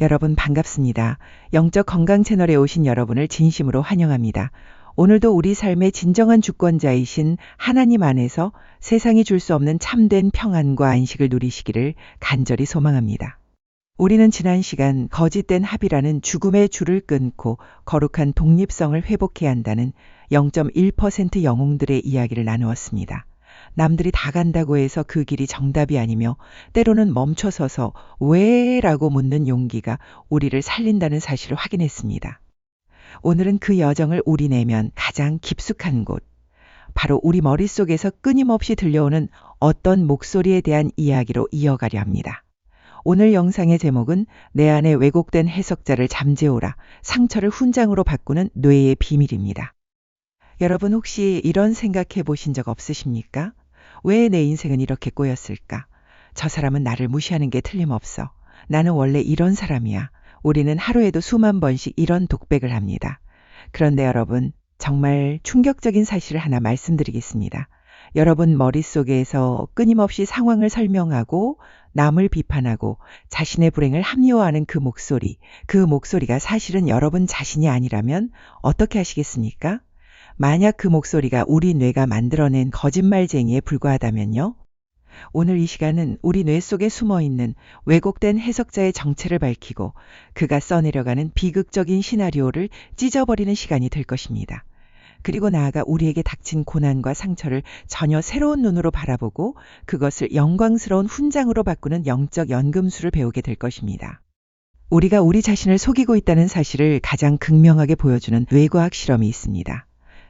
여러분 반갑습니다. 영적 건강 채널에 오신 여러분을 진심으로 환영합니다. 오늘도 우리 삶의 진정한 주권자이신 하나님 안에서 세상이 줄 수 없는 참된 평안과 안식을 누리시기를 간절히 소망합니다. 우리는 지난 시간 거짓된 합의라는 죽음의 줄을 끊고 거룩한 독립성을 회복해야 한다는 0.1% 영웅들의 이야기를 나누었습니다. 남들이 다 간다고 해서 그 길이 정답이 아니며 때로는 멈춰서서 왜? 라고 묻는 용기가 우리를 살린다는 사실을 확인했습니다. 오늘은 그 여정을 우리 내면 가장 깊숙한 곳, 바로 우리 머릿속에서 끊임없이 들려오는 어떤 목소리에 대한 이야기로 이어가려 합니다. 오늘 영상의 제목은 내 안에 왜곡된 해석자를 잠재우라, 상처를 훈장으로 바꾸는 뇌의 비밀입니다. 여러분 혹시 이런 생각해 보신 적 없으십니까? 왜 내 인생은 이렇게 꼬였을까? 저 사람은 나를 무시하는 게 틀림없어. 나는 원래 이런 사람이야. 우리는 하루에도 수만 번씩 이런 독백을 합니다. 그런데 여러분, 정말 충격적인 사실을 하나 말씀드리겠습니다. 여러분 머릿속에서 끊임없이 상황을 설명하고 남을 비판하고 자신의 불행을 합리화하는 그 목소리가 사실은 여러분 자신이 아니라면 어떻게 하시겠습니까? 만약 그 목소리가 우리 뇌가 만들어낸 거짓말쟁이에 불과하다면요? 오늘 이 시간은 우리 뇌 속에 숨어있는 왜곡된 해석자의 정체를 밝히고 그가 써내려가는 비극적인 시나리오를 찢어버리는 시간이 될 것입니다. 그리고 나아가 우리에게 닥친 고난과 상처를 전혀 새로운 눈으로 바라보고 그것을 영광스러운 훈장으로 바꾸는 영적 연금술을 배우게 될 것입니다. 우리가 우리 자신을 속이고 있다는 사실을 가장 극명하게 보여주는 뇌과학 실험이 있습니다.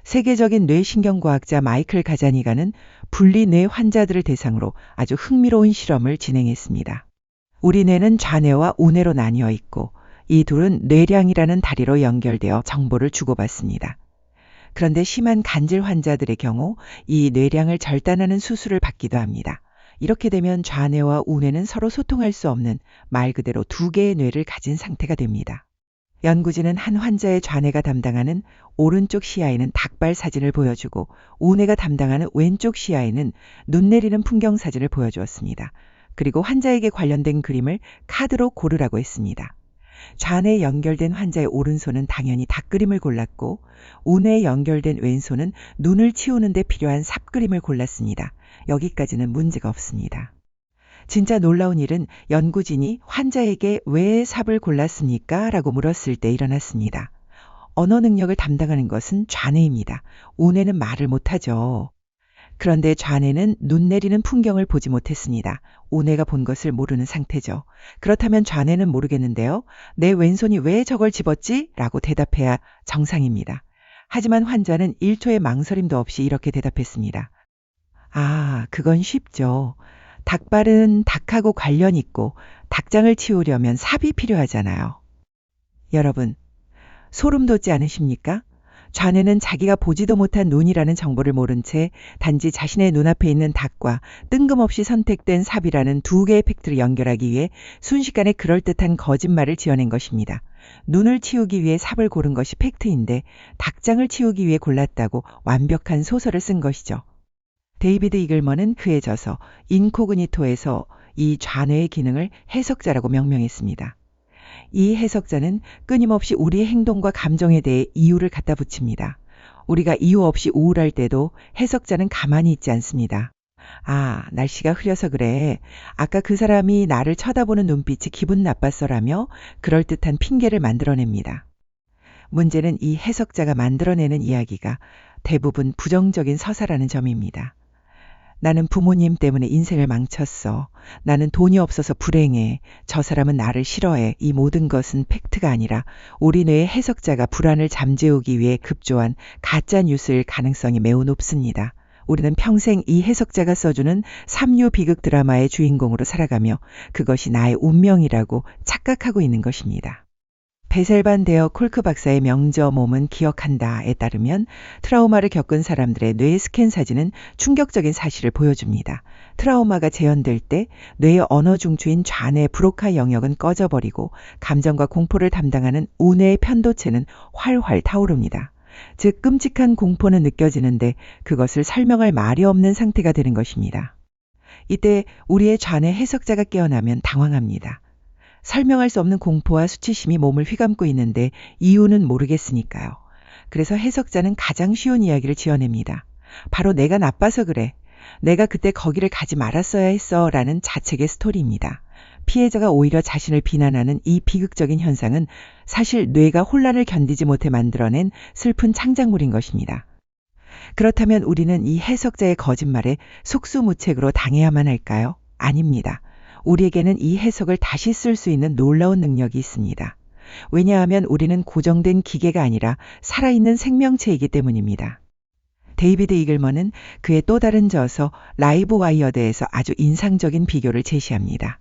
세계적인 뇌신경과학자 마이클 가자니가는 분리뇌 환자들을 대상으로 아주 흥미로운 실험을 진행했습니다. 우리 뇌는 좌뇌와 우뇌로 나뉘어 있고 이 둘은 뇌량이라는 다리로 연결되어 정보를 주고받습니다. 그런데 심한 간질 환자들의 경우 이 뇌량을 절단하는 수술을 받기도 합니다. 이렇게 되면 좌뇌와 우뇌는 서로 소통할 수 없는 말 그대로 두 개의 뇌를 가진 상태가 됩니다. 연구진은 한 환자의 좌뇌가 담당하는 오른쪽 시야에는 닭발 사진을 보여주고 우뇌가 담당하는 왼쪽 시야에는 눈 내리는 풍경 사진을 보여주었습니다. 그리고 환자에게 관련된 그림을 카드로 고르라고 했습니다. 좌뇌에 연결된 환자의 오른손은 당연히 닭 그림을 골랐고 우뇌에 연결된 왼손은 눈을 치우는 데 필요한 삽 그림을 골랐습니다. 여기까지는 문제가 없습니다. 진짜 놀라운 일은 연구진이 환자에게 왜 삽을 골랐습니까? 라고 물었을 때 일어났습니다. 언어 능력을 담당하는 것은 좌뇌입니다. 우뇌는 말을 못하죠. 그런데 좌뇌는 눈 내리는 풍경을 보지 못했습니다. 우뇌가 본 것을 모르는 상태죠. 그렇다면 좌뇌는 모르겠는데요. 내 왼손이 왜 저걸 집었지? 라고 대답해야 정상입니다. 하지만 환자는 1초의 망설임도 없이 이렇게 대답했습니다. 아, 그건 쉽죠. 닭발은 닭하고 관련 있고 닭장을 치우려면 삽이 필요하잖아요. 여러분, 소름 돋지 않으십니까? 좌뇌는 자기가 보지도 못한 눈이라는 정보를 모른 채 단지 자신의 눈앞에 있는 닭과 뜬금없이 선택된 삽이라는 두 개의 팩트를 연결하기 위해 순식간에 그럴듯한 거짓말을 지어낸 것입니다. 눈을 치우기 위해 삽을 고른 것이 팩트인데 닭장을 치우기 위해 골랐다고 완벽한 소설을 쓴 것이죠. 데이비드 이글먼은 그에 져서 인코그니토에서 이 좌뇌의 기능을 해석자라고 명명했습니다. 이 해석자는 끊임없이 우리의 행동과 감정에 대해 이유를 갖다 붙입니다. 우리가 이유 없이 우울할 때도 해석자는 가만히 있지 않습니다. 아, 날씨가 흐려서 그래. 아까 그 사람이 나를 쳐다보는 눈빛이 기분 나빴어라며 그럴듯한 핑계를 만들어냅니다. 문제는 이 해석자가 만들어내는 이야기가 대부분 부정적인 서사라는 점입니다. 나는 부모님 때문에 인생을 망쳤어. 나는 돈이 없어서 불행해. 저 사람은 나를 싫어해. 이 모든 것은 팩트가 아니라 우리 뇌의 해석자가 불안을 잠재우기 위해 급조한 가짜 뉴스일 가능성이 매우 높습니다. 우리는 평생 이 해석자가 써주는 삼류 비극 드라마의 주인공으로 살아가며 그것이 나의 운명이라고 착각하고 있는 것입니다. 베셀반 데어 콜크 박사의 명저 몸은 기억한다에 따르면 트라우마를 겪은 사람들의 뇌 스캔 사진은 충격적인 사실을 보여줍니다. 트라우마가 재현될 때 뇌의 언어 중추인 좌뇌 브로카 영역은 꺼져버리고 감정과 공포를 담당하는 우뇌의 편도체는 활활 타오릅니다. 즉 끔찍한 공포는 느껴지는데 그것을 설명할 말이 없는 상태가 되는 것입니다. 이때 우리의 좌뇌 해석자가 깨어나면 당황합니다. 설명할 수 없는 공포와 수치심이 몸을 휘감고 있는데 이유는 모르겠으니까요. 그래서 해석자는 가장 쉬운 이야기를 지어냅니다. 바로 내가 나빠서 그래. 내가 그때 거기를 가지 말았어야 했어 라는 자책의 스토리입니다. 피해자가 오히려 자신을 비난하는 이 비극적인 현상은 사실 뇌가 혼란을 견디지 못해 만들어낸 슬픈 창작물인 것입니다. 그렇다면 우리는 이 해석자의 거짓말에 속수무책으로 당해야만 할까요? 아닙니다. 우리에게는 이 해석을 다시 쓸 수 있는 놀라운 능력이 있습니다. 왜냐하면 우리는 고정된 기계가 아니라 살아있는 생명체이기 때문입니다. 데이비드 이글먼은 그의 또 다른 저서 라이브 와이어드에서 아주 인상적인 비교를 제시합니다.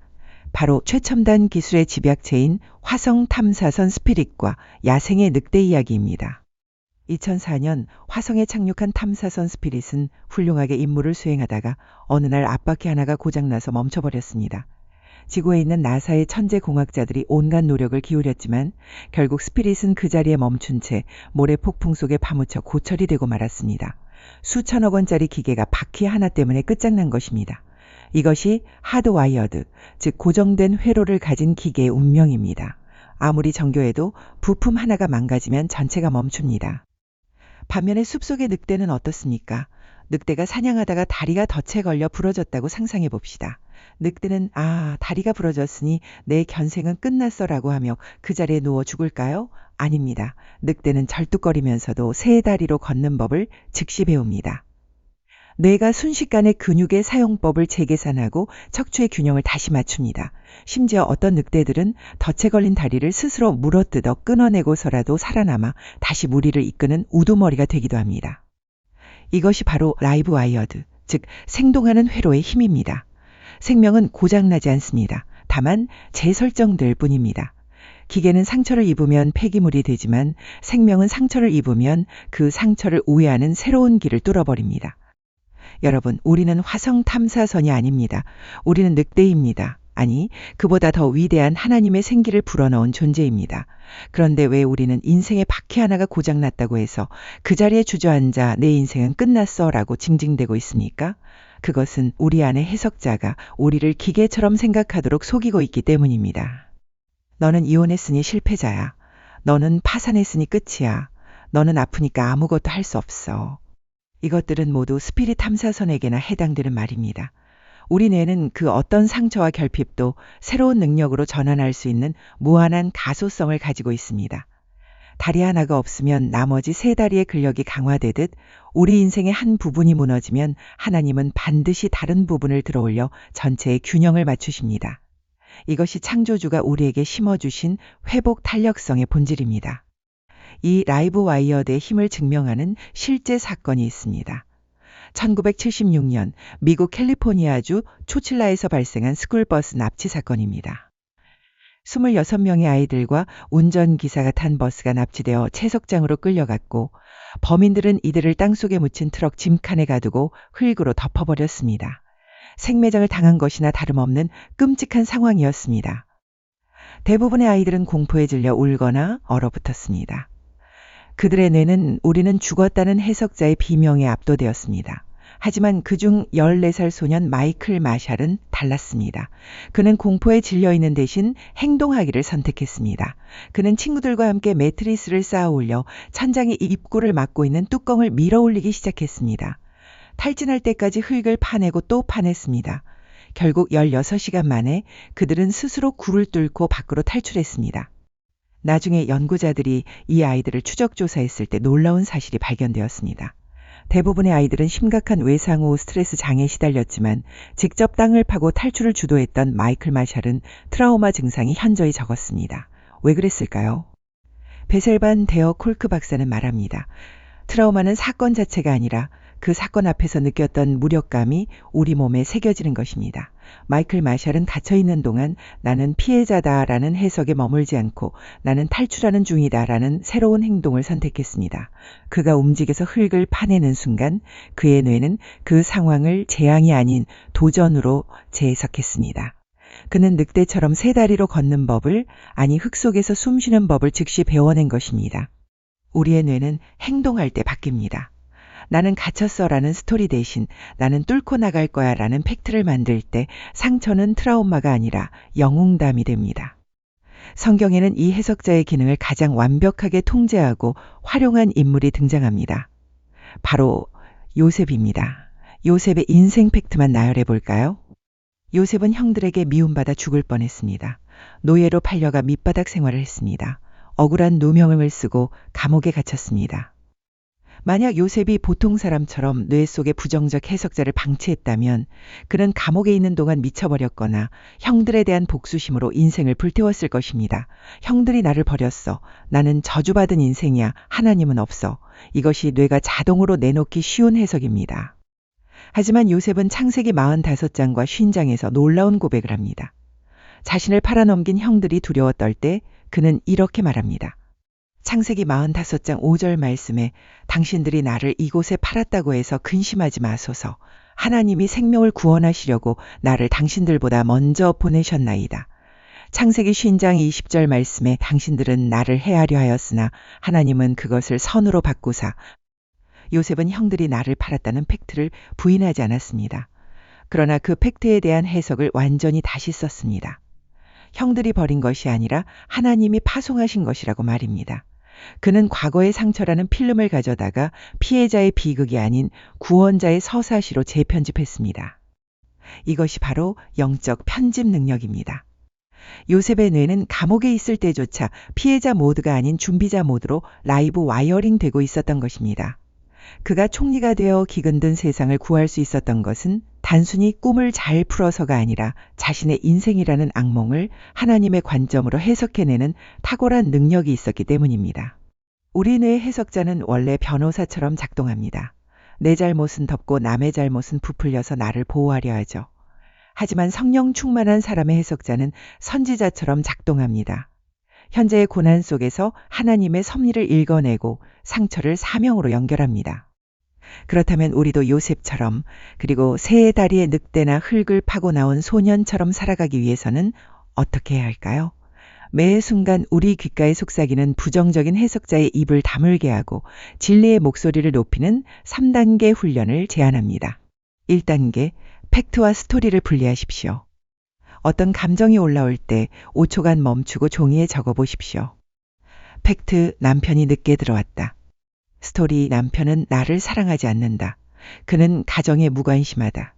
바로 최첨단 기술의 집약체인 화성 탐사선 스피릿과 야생의 늑대 이야기입니다. 2004년 화성에 착륙한 탐사선 스피릿은 훌륭하게 임무를 수행하다가 어느 날 앞바퀴 하나가 고장나서 멈춰버렸습니다. 지구에 있는 나사의 천재 공학자들이 온갖 노력을 기울였지만 결국 스피릿은 그 자리에 멈춘 채 모래 폭풍 속에 파묻혀 고철이 되고 말았습니다. 수천억 원짜리 기계가 바퀴 하나 때문에 끝장난 것입니다. 이것이 하드와이어드, 즉 고정된 회로를 가진 기계의 운명입니다. 아무리 정교해도 부품 하나가 망가지면 전체가 멈춥니다. 반면에 숲속의 늑대는 어떻습니까? 늑대가 사냥하다가 다리가 덫에 걸려 부러졌다고 상상해 봅시다. 늑대는 다리가 부러졌으니 내 견생은 끝났어 라고 하며 그 자리에 누워 죽을까요? 아닙니다. 늑대는 절뚝거리면서도 세 다리로 걷는 법을 즉시 배웁니다. 뇌가 순식간에 근육의 사용법을 재계산하고 척추의 균형을 다시 맞춥니다. 심지어 어떤 늑대들은 덫에 걸린 다리를 스스로 물어뜯어 끊어내고서라도 살아남아 다시 무리를 이끄는 우두머리가 되기도 합니다. 이것이 바로 라이브 와이어드, 즉 생동하는 회로의 힘입니다. 생명은 고장나지 않습니다. 다만 재설정될 뿐입니다. 기계는 상처를 입으면 폐기물이 되지만 생명은 상처를 입으면 그 상처를 우회하는 새로운 길을 뚫어버립니다. 여러분, 우리는 화성 탐사선이 아닙니다. 우리는 늑대입니다. 아니, 그보다 더 위대한 하나님의 생기를 불어넣은 존재입니다. 그런데 왜 우리는 인생의 바퀴 하나가 고장났다고 해서 그 자리에 주저앉아 내 인생은 끝났어 라고 징징대고 있습니까? 그것은 우리 안의 해석자가 우리를 기계처럼 생각하도록 속이고 있기 때문입니다. 너는 이혼했으니 실패자야. 너는 파산했으니 끝이야. 너는 아프니까 아무것도 할 수 없어. 이것들은 모두 스피릿 탐사선에게나 해당되는 말입니다. 우리 뇌는 그 어떤 상처와 결핍도 새로운 능력으로 전환할 수 있는 무한한 가소성을 가지고 있습니다. 다리 하나가 없으면 나머지 세 다리의 근력이 강화되듯 우리 인생의 한 부분이 무너지면 하나님은 반드시 다른 부분을 들어올려 전체의 균형을 맞추십니다. 이것이 창조주가 우리에게 심어주신 회복 탄력성의 본질입니다. 이 라이브 와이어드의 힘을 증명하는 실제 사건이 있습니다. 1976년 미국 캘리포니아주 초칠라에서 발생한 스쿨버스 납치 사건입니다. 26명의 아이들과 운전기사가 탄 버스가 납치되어 채석장으로 끌려갔고 범인들은 이들을 땅속에 묻힌 트럭 짐칸에 가두고 흙으로 덮어버렸습니다. 생매장을 당한 것이나 다름없는 끔찍한 상황이었습니다. 대부분의 아이들은 공포에 질려 울거나 얼어붙었습니다. 그들의 뇌는 우리는 죽었다는 해석자의 비명에 압도되었습니다. 하지만 그중 14살 소년 마이클 마샬은 달랐습니다. 그는 공포에 질려 있는 대신 행동하기를 선택했습니다. 그는 친구들과 함께 매트리스를 쌓아 올려 천장의 입구를 막고 있는 뚜껑을 밀어 올리기 시작했습니다. 탈진할 때까지 흙을 파내고 또 파냈습니다. 결국 16시간 만에 그들은 스스로 굴을 뚫고 밖으로 탈출했습니다. 나중에 연구자들이 이 아이들을 추적 조사했을 때 놀라운 사실이 발견되었습니다. 대부분의 아이들은 심각한 외상 후 스트레스 장애에 시달렸지만 직접 땅을 파고 탈출을 주도했던 마이클 마샬은 트라우마 증상이 현저히 적었습니다. 왜 그랬을까요? 베셀반 데어 콜크 박사는 말합니다. 트라우마는 사건 자체가 아니라 그 사건 앞에서 느꼈던 무력감이 우리 몸에 새겨지는 것입니다. 마이클 마샬은 갇혀있는 동안 나는 피해자다라는 해석에 머물지 않고 나는 탈출하는 중이다라는 새로운 행동을 선택했습니다. 그가 움직여서 흙을 파내는 순간 그의 뇌는 그 상황을 재앙이 아닌 도전으로 재해석했습니다. 그는 늑대처럼 세 다리로 걷는 법을, 아니 흙 속에서 숨쉬는 법을 즉시 배워낸 것입니다. 우리의 뇌는 행동할 때 바뀝니다. 나는 갇혔어라는 스토리 대신 나는 뚫고 나갈 거야라는 팩트를 만들 때 상처는 트라우마가 아니라 영웅담이 됩니다. 성경에는 이 해석자의 기능을 가장 완벽하게 통제하고 활용한 인물이 등장합니다. 바로 요셉입니다. 요셉의 인생 팩트만 나열해 볼까요? 요셉은 형들에게 미움받아 죽을 뻔했습니다. 노예로 팔려가 밑바닥 생활을 했습니다. 억울한 누명을 쓰고 감옥에 갇혔습니다. 만약 요셉이 보통 사람처럼 뇌 속의 부정적 해석자를 방치했다면 그는 감옥에 있는 동안 미쳐버렸거나 형들에 대한 복수심으로 인생을 불태웠을 것입니다. 형들이 나를 버렸어. 나는 저주받은 인생이야. 하나님은 없어. 이것이 뇌가 자동으로 내놓기 쉬운 해석입니다. 하지만 요셉은 창세기 45장과 50장에서 놀라운 고백을 합니다. 자신을 팔아넘긴 형들이 두려워 떨 때 그는 이렇게 말합니다. 창세기 45장 5절 말씀에 당신들이 나를 이곳에 팔았다고 해서 근심하지 마소서. 하나님이 생명을 구원하시려고 나를 당신들보다 먼저 보내셨나이다. 창세기 50장 20절 말씀에 당신들은 나를 해하려 하였으나 하나님은 그것을 선으로 바꾸사. 요셉은 형들이 나를 팔았다는 팩트를 부인하지 않았습니다. 그러나 그 팩트에 대한 해석을 완전히 다시 썼습니다. 형들이 버린 것이 아니라 하나님이 파송하신 것이라고 말입니다. 그는 과거의 상처라는 필름을 가져다가 피해자의 비극이 아닌 구원자의 서사시로 재편집했습니다. 이것이 바로 영적 편집 능력입니다. 요셉의 뇌는 감옥에 있을 때조차 피해자 모드가 아닌 준비자 모드로 라이브 와이어링 되고 있었던 것입니다. 그가 총리가 되어 기근든 세상을 구할 수 있었던 것은 단순히 꿈을 잘 풀어서가 아니라 자신의 인생이라는 악몽을 하나님의 관점으로 해석해내는 탁월한 능력이 있었기 때문입니다. 우리 뇌의 해석자는 원래 변호사처럼 작동합니다. 내 잘못은 덮고 남의 잘못은 부풀려서 나를 보호하려 하죠. 하지만 성령 충만한 사람의 해석자는 선지자처럼 작동합니다. 현재의 고난 속에서 하나님의 섭리를 읽어내고 상처를 사명으로 연결합니다. 그렇다면 우리도 요셉처럼 그리고 새의 다리에 늑대나 흙을 파고 나온 소년처럼 살아가기 위해서는 어떻게 해야 할까요? 매 순간 우리 귓가에 속삭이는 부정적인 해석자의 입을 다물게 하고 진리의 목소리를 높이는 3단계 훈련을 제안합니다. 1단계, 팩트와 스토리를 분리하십시오. 어떤 감정이 올라올 때 5초간 멈추고 종이에 적어보십시오. 팩트, 남편이 늦게 들어왔다. 스토리, 남편은 나를 사랑하지 않는다. 그는 가정에 무관심하다.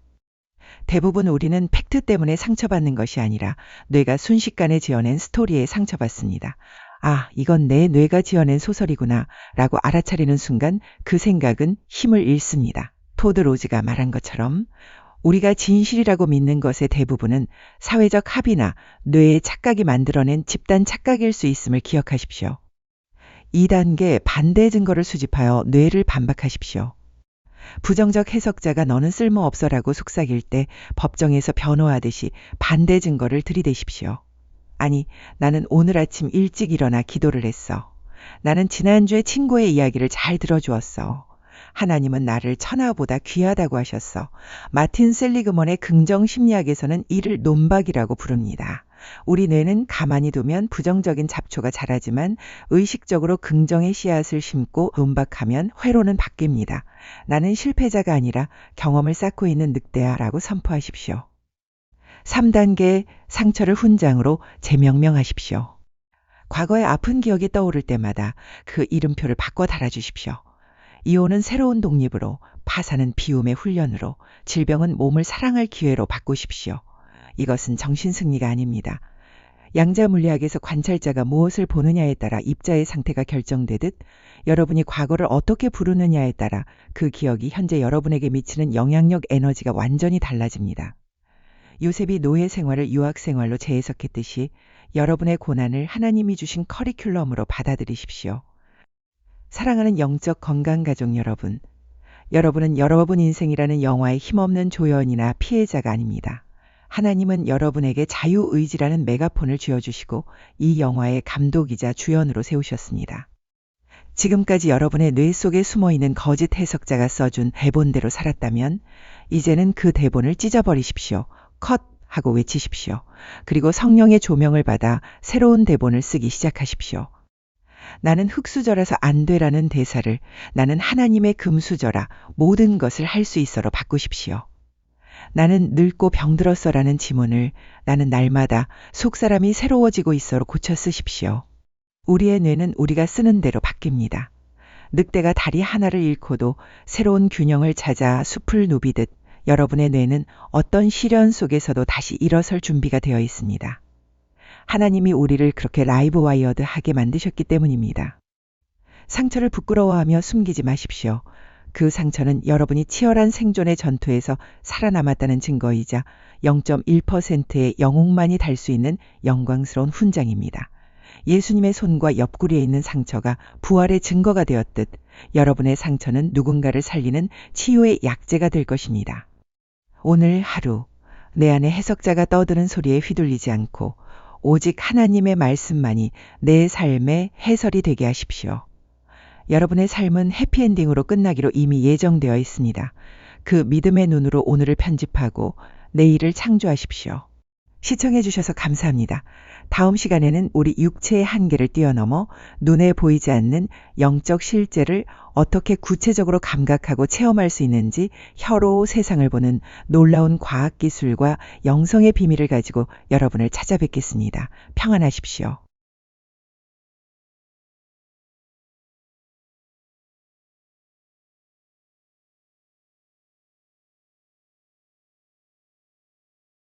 대부분 우리는 팩트 때문에 상처받는 것이 아니라 뇌가 순식간에 지어낸 스토리에 상처받습니다. 아, 이건 내 뇌가 지어낸 소설이구나 라고 알아차리는 순간 그 생각은 힘을 잃습니다. 토드 로즈가 말한 것처럼 우리가 진실이라고 믿는 것의 대부분은 사회적 합의나 뇌의 착각이 만들어낸 집단 착각일 수 있음을 기억하십시오. 2단계, 반대 증거를 수집하여 뇌를 반박하십시오. 부정적 해석자가 너는 쓸모없어라고 속삭일 때 법정에서 변호하듯이 반대 증거를 들이대십시오. 아니, 나는 오늘 아침 일찍 일어나 기도를 했어. 나는 지난주에 친구의 이야기를 잘 들어주었어. 하나님은 나를 천하보다 귀하다고 하셨어. 마틴 셀리그먼의 긍정 심리학에서는 이를 논박이라고 부릅니다. 우리 뇌는 가만히 두면 부정적인 잡초가 자라지만 의식적으로 긍정의 씨앗을 심고 논박하면 회로는 바뀝니다. 나는 실패자가 아니라 경험을 쌓고 있는 늑대야 라고 선포하십시오. 3단계, 상처를 훈장으로 재명명하십시오. 과거의 아픈 기억이 떠오를 때마다 그 이름표를 바꿔 달아주십시오. 이혼은 새로운 독립으로, 파산은 비움의 훈련으로, 질병은 몸을 사랑할 기회로 바꾸십시오. 이것은 정신승리가 아닙니다. 양자물리학에서 관찰자가 무엇을 보느냐에 따라 입자의 상태가 결정되듯 여러분이 과거를 어떻게 부르느냐에 따라 그 기억이 현재 여러분에게 미치는 영향력 에너지가 완전히 달라집니다. 요셉이 노예 생활을 유학 생활로 재해석했듯이 여러분의 고난을 하나님이 주신 커리큘럼으로 받아들이십시오. 사랑하는 영적 건강 가족 여러분, 여러분은 여러분 인생이라는 영화의 힘없는 조연이나 피해자가 아닙니다. 하나님은 여러분에게 자유의지라는 메가폰을 쥐어주시고 이 영화의 감독이자 주연으로 세우셨습니다. 지금까지 여러분의 뇌 속에 숨어있는 거짓 해석자가 써준 대본대로 살았다면 이제는 그 대본을 찢어버리십시오. 컷! 하고 외치십시오. 그리고 성령의 조명을 받아 새로운 대본을 쓰기 시작하십시오. 나는 흙수저라서 안 되라는 대사를 나는 하나님의 금수저라 모든 것을 할 수 있어로 바꾸십시오. 나는 늙고 병들었어라는 지문을 나는 날마다 속사람이 새로워지고 있어로 고쳐 쓰십시오. 우리의 뇌는 우리가 쓰는 대로 바뀝니다. 늑대가 다리 하나를 잃고도 새로운 균형을 찾아 숲을 누비듯 여러분의 뇌는 어떤 시련 속에서도 다시 일어설 준비가 되어 있습니다. 하나님이 우리를 그렇게 라이브 와이어드하게 만드셨기 때문입니다. 상처를 부끄러워하며 숨기지 마십시오. 그 상처는 여러분이 치열한 생존의 전투에서 살아남았다는 증거이자 0.1%의 영웅만이 달 수 있는 영광스러운 훈장입니다. 예수님의 손과 옆구리에 있는 상처가 부활의 증거가 되었듯 여러분의 상처는 누군가를 살리는 치유의 약재가 될 것입니다. 오늘 하루 내 안에 해석자가 떠드는 소리에 휘둘리지 않고 오직 하나님의 말씀만이 내 삶의 해설이 되게 하십시오. 여러분의 삶은 해피엔딩으로 끝나기로 이미 예정되어 있습니다. 그 믿음의 눈으로 오늘을 편집하고 내일을 창조하십시오. 시청해 주셔서 감사합니다. 다음 시간에는 우리 육체의 한계를 뛰어넘어 눈에 보이지 않는 영적 실제를 어떻게 구체적으로 감각하고 체험할 수 있는지 혀로 세상을 보는 놀라운 과학기술과 영성의 비밀을 가지고 여러분을 찾아뵙겠습니다. 평안하십시오.